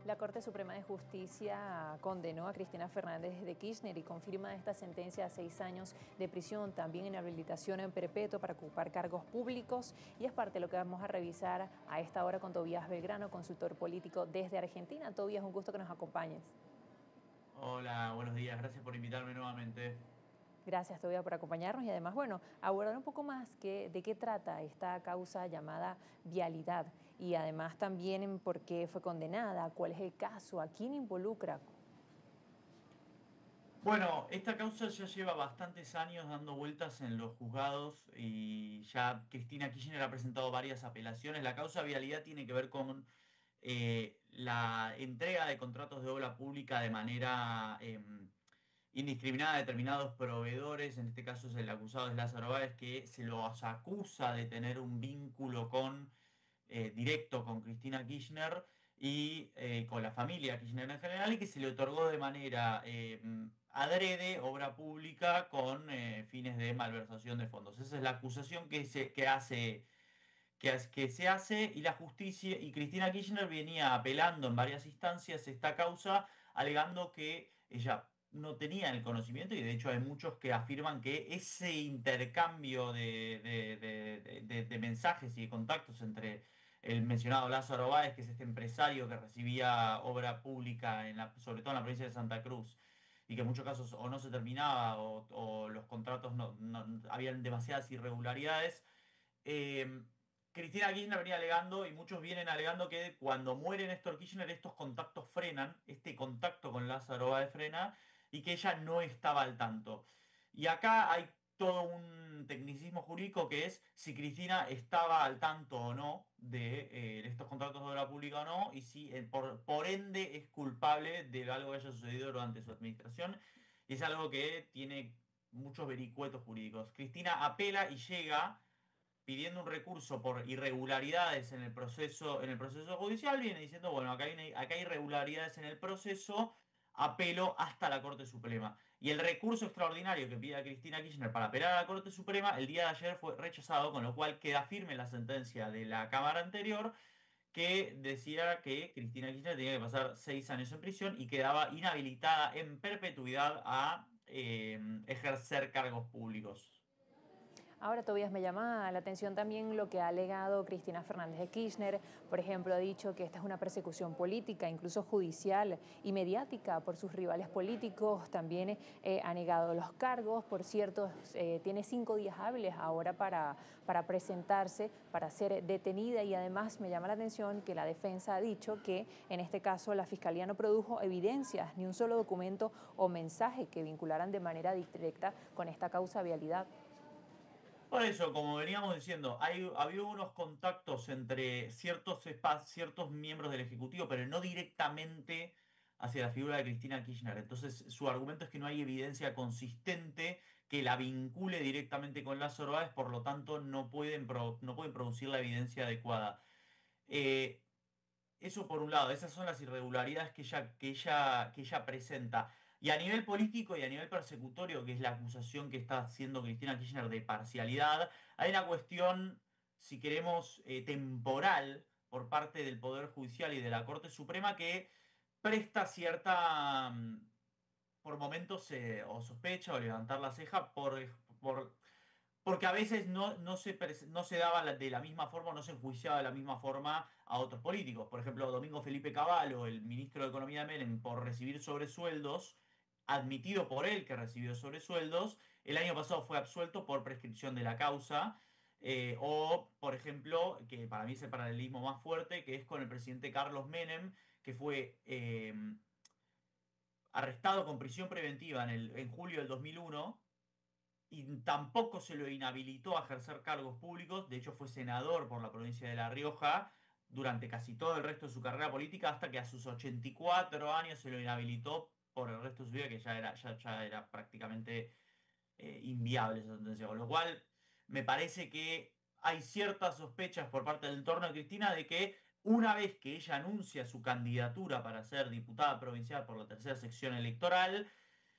La Corte Suprema de Justicia condenó a Cristina Fernández de Kirchner y confirma esta sentencia a 6 años de prisión, también inhabilitación en perpetuo para ocupar cargos públicos. Y es parte de lo que vamos a revisar a esta hora con Tobías Belgrano, consultor político desde Argentina. Tobías, un gusto que nos acompañes. Hola, buenos días. Gracias por invitarme nuevamente. Gracias, Tobías, por acompañarnos y además, bueno, abordar un poco más de qué trata esta causa llamada vialidad y además también en por qué fue condenada, cuál es el caso, a quién involucra. Bueno, esta causa ya lleva bastantes años dando vueltas en los juzgados y ya Cristina Kirchner ha presentado varias apelaciones. La causa vialidad tiene que ver con la entrega de contratos de obra pública de manera indiscriminada a determinados proveedores. En este caso es el acusado es Lázaro Báez, que se los acusa de tener un vínculo directo con Cristina Kirchner y con la familia Kirchner en general, y que se le otorgó de manera adrede obra pública con fines de malversación de fondos. Esa es la acusación que se hace, y la justicia y Cristina Kirchner venía apelando en varias instancias esta causa, alegando que ella no tenía el conocimiento, y de hecho hay muchos que afirman que ese intercambio de mensajes y de contactos entre el mencionado Lázaro Báez, que es este empresario que recibía obra pública sobre todo en la provincia de Santa Cruz, y que en muchos casos o no se terminaba o los contratos habían demasiadas irregularidades. eh, Cristina Kirchner venía alegando, y muchos vienen alegando, que cuando muere Néstor Kirchner estos contactos frenan, este contacto con Lázaro Báez frena, y que ella no estaba al tanto. Y acá hay todo un tecnicismo jurídico, que es si Cristina estaba al tanto o no de estos contratos de obra pública o no, y si por ende es culpable de algo que haya sucedido durante su administración. Y es algo que tiene muchos vericuetos jurídicos. Cristina apela y llega pidiendo un recurso por irregularidades en el proceso judicial. Viene diciendo, bueno, acá hay irregularidades en el proceso, apelo hasta la Corte Suprema. Y el recurso extraordinario que pide a Cristina Kirchner para apelar a la Corte Suprema el día de ayer fue rechazado, con lo cual queda firme la sentencia de la Cámara anterior, que decía que Cristina Kirchner tenía que pasar 6 años en prisión y quedaba inhabilitada en perpetuidad a ejercer cargos públicos. Ahora, Tobías, me llama la atención también lo que ha alegado Cristina Fernández de Kirchner. Por ejemplo, ha dicho que esta es una persecución política, incluso judicial y mediática por sus rivales políticos. También ha negado los cargos. Por cierto, tiene 5 días hábiles ahora para presentarse, para ser detenida. Y además me llama la atención que la defensa ha dicho que en este caso la Fiscalía no produjo evidencias, ni un solo documento o mensaje que vincularan de manera directa con esta causa vialidad. Por eso, como veníamos diciendo, había unos contactos entre ciertos miembros del Ejecutivo, pero no directamente hacia la figura de Cristina Kirchner. Entonces, su argumento es que no hay evidencia consistente que la vincule directamente con Lázaro Báez, por lo tanto, no pueden producir la evidencia adecuada. Eh, Eso por un lado, esas son las irregularidades que ella presenta. Y a nivel político y a nivel persecutorio, que es la acusación que está haciendo Cristina Kirchner de parcialidad, hay una cuestión, si queremos, temporal por parte del Poder Judicial y de la Corte Suprema, que presta cierta, por momentos, o sospecha o levantar la ceja por porque a veces no se daba de la misma forma, no se enjuiciaba de la misma forma a otros políticos. Por ejemplo, Domingo Felipe Cavallo, el ministro de Economía de Menem, por recibir sobresueldos, admitido por él que recibió sobresueldos, el año pasado fue absuelto por prescripción de la causa. O, por ejemplo, que para mí es el paralelismo más fuerte, que es con el presidente Carlos Menem, que fue arrestado con prisión preventiva en julio del 2001, y tampoco se lo inhabilitó a ejercer cargos públicos. De hecho, fue senador por la provincia de La Rioja durante casi todo el resto de su carrera política, hasta que a sus 84 años se lo inhabilitó por el resto de su vida, que ya era prácticamente inviable esa sentencia. Con lo cual, me parece que hay ciertas sospechas por parte del entorno de Cristina de que, una vez que ella anuncia su candidatura para ser diputada provincial por la tercera sección electoral,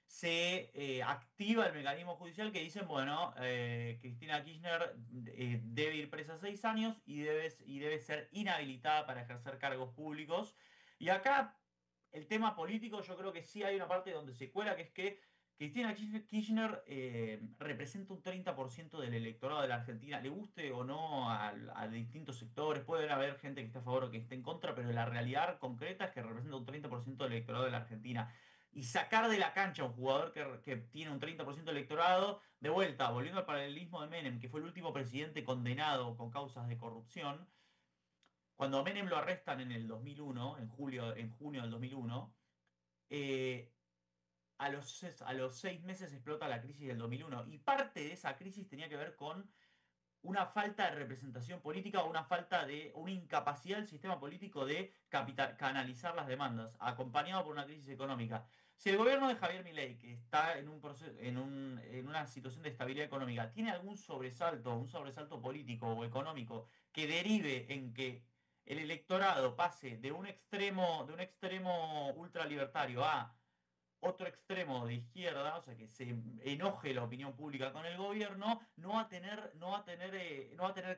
se activa el mecanismo judicial, que dicen, bueno, Cristina Kirchner debe ir presa 6 años y debe ser inhabilitada para ejercer cargos públicos. Y acá el tema político, yo creo que sí hay una parte donde se cuela, que es que Cristina Kirchner representa un 30% del electorado de la Argentina, le guste o no a distintos sectores, puede haber gente que esté a favor o que esté en contra, pero la realidad concreta es que representa un 30% del electorado de la Argentina. Y sacar de la cancha a un jugador que tiene un 30% del electorado, de vuelta, volviendo al paralelismo de Menem, que fue el último presidente condenado con causas de corrupción, cuando a Menem lo arrestan en el 2001, en junio del 2001, eh, a los 6 meses explota la crisis del 2001 y parte de esa crisis tenía que ver con una falta de representación política o una incapacidad del sistema político de canalizar las demandas, acompañado por una crisis económica. Si el gobierno de Javier Milei, que está en un proceso, en una situación de estabilidad económica, tiene algún sobresalto, un sobresalto político o económico que derive en que el electorado pase de un extremo ultralibertario a otro extremo de izquierda, o sea, que se enoje la opinión pública con el gobierno, no va a tener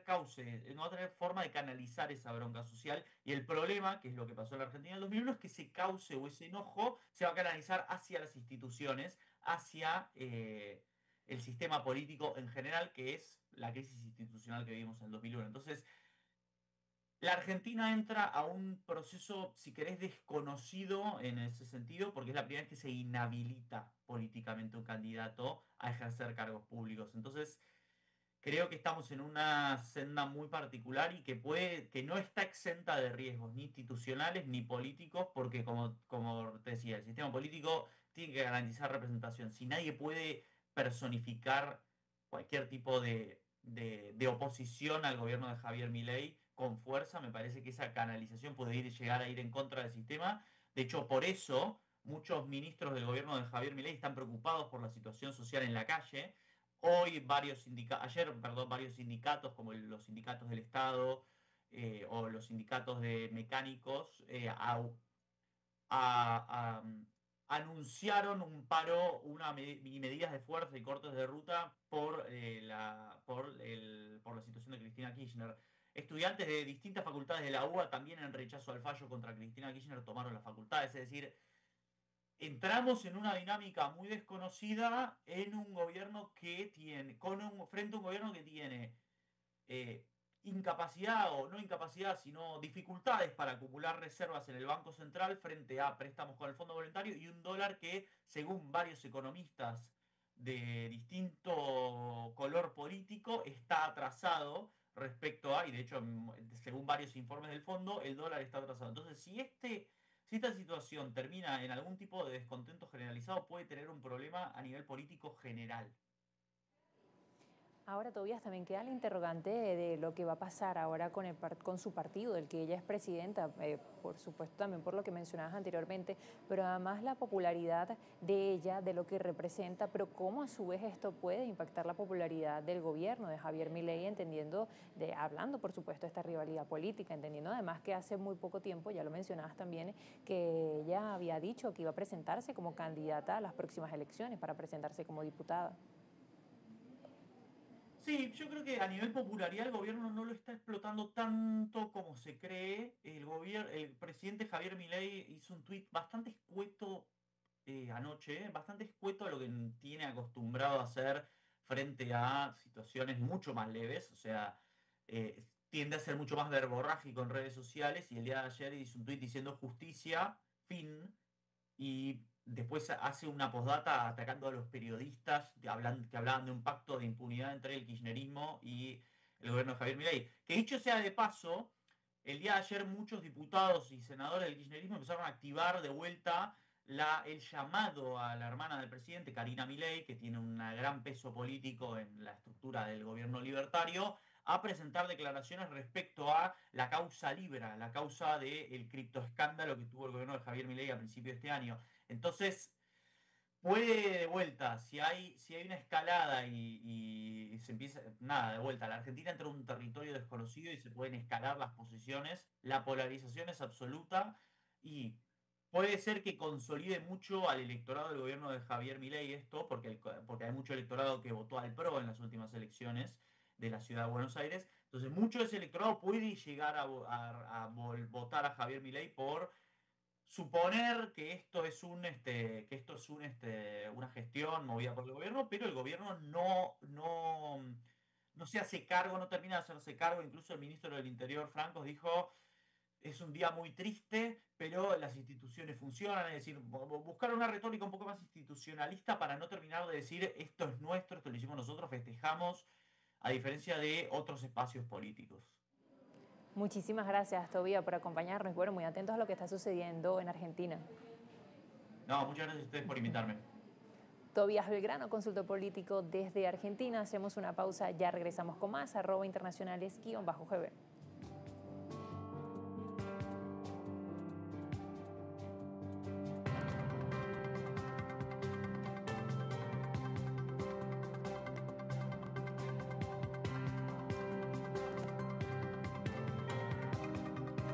cauce, no va a tener forma de canalizar esa bronca social. Y el problema, que es lo que pasó en la Argentina en el 2001, es que ese cauce o ese enojo se va a canalizar hacia las instituciones, hacia el sistema político en general, que es la crisis institucional que vivimos en el 2001. Entonces, la Argentina entra a un proceso, si querés, desconocido en ese sentido, porque es la primera vez que se inhabilita políticamente un candidato a ejercer cargos públicos. Entonces, creo que estamos en una senda muy particular y que no está exenta de riesgos, ni institucionales ni políticos, porque como te decía, el sistema político tiene que garantizar representación. Si nadie puede personificar cualquier tipo de oposición al gobierno de Javier Milei con fuerza, me parece que esa canalización puede llegar a ir en contra del sistema. De hecho, por eso muchos ministros del gobierno de Javier Milei están preocupados por la situación social en la calle. Ayer, perdón, varios sindicatos, como los sindicatos del Estado o los sindicatos de mecánicos, a- a- anunciaron un paro y medidas de fuerza y cortes de ruta por la situación de Cristina Kirchner. Estudiantes de distintas facultades de la UBA también en rechazo al fallo contra Cristina Kirchner tomaron las facultades. Es decir, entramos en una dinámica muy desconocida en un gobierno que tiene, frente a un gobierno que tiene eh, incapacidad o no incapacidad, sino dificultades para acumular reservas en el Banco Central frente a préstamos con el Fondo Monetario y un dólar que, según varios economistas de distinto color político, está atrasado respecto a, y de hecho, según varios informes del fondo, el dólar está atrasado. Entonces, si esta situación termina en algún tipo de descontento generalizado, puede tener un problema a nivel político general. Ahora, Tobías, también queda el interrogante de lo que va a pasar ahora con su partido, del que ella es presidenta, por supuesto también por lo que mencionabas anteriormente, pero además la popularidad de ella, de lo que representa, pero cómo a su vez esto puede impactar la popularidad del gobierno de Javier Milei, hablando por supuesto de esta rivalidad política, entendiendo además que hace muy poco tiempo, ya lo mencionabas también, que ella había dicho que iba a presentarse como candidata a las próximas elecciones para presentarse como diputada. Sí, yo creo que a nivel popularidad el gobierno no lo está explotando tanto como se cree. El presidente Javier Milei hizo un tuit bastante escueto anoche, bastante escueto a lo que tiene acostumbrado a hacer frente a situaciones mucho más leves. O sea, tiende a ser mucho más verborrágico en redes sociales y el día de ayer hizo un tuit diciendo justicia, fin, y después hace una postdata atacando a los periodistas que hablaban de un pacto de impunidad entre el kirchnerismo y el gobierno de Javier Milei. Que dicho sea de paso, el día de ayer muchos diputados y senadores del kirchnerismo empezaron a activar de vuelta el llamado a la hermana del presidente, Karina Milei, que tiene un gran peso político en la estructura del gobierno libertario, a presentar declaraciones respecto a la causa Libra, la causa del criptoescándalo que tuvo el gobierno de Javier Milei a principios de este año. Entonces, puede de vuelta, si hay una escalada y se empieza, nada, de vuelta, la Argentina entra en un territorio desconocido y se pueden escalar las posiciones, la polarización es absoluta y puede ser que consolide mucho al electorado del gobierno de Javier Milei esto, porque hay mucho electorado que votó al PRO en las últimas elecciones de la ciudad de Buenos Aires, entonces mucho de ese electorado puede llegar a votar a Javier Milei por suponer que esto es una gestión movida por el gobierno, pero el gobierno no se hace cargo, no termina de hacerse cargo. Incluso el ministro del Interior, Francos, dijo: es un día muy triste, pero las instituciones funcionan. Es decir, buscar una retórica un poco más institucionalista para no terminar de decir esto es nuestro, esto lo hicimos nosotros, festejamos, a diferencia de otros espacios políticos. Muchísimas gracias, Tobía, por acompañarnos. Bueno, muy atentos a lo que está sucediendo en Argentina. No, muchas gracias a ustedes por invitarme. Tobías Belgrano, consultor político desde Argentina. Hacemos una pausa, ya regresamos con más. @internacionales_GB.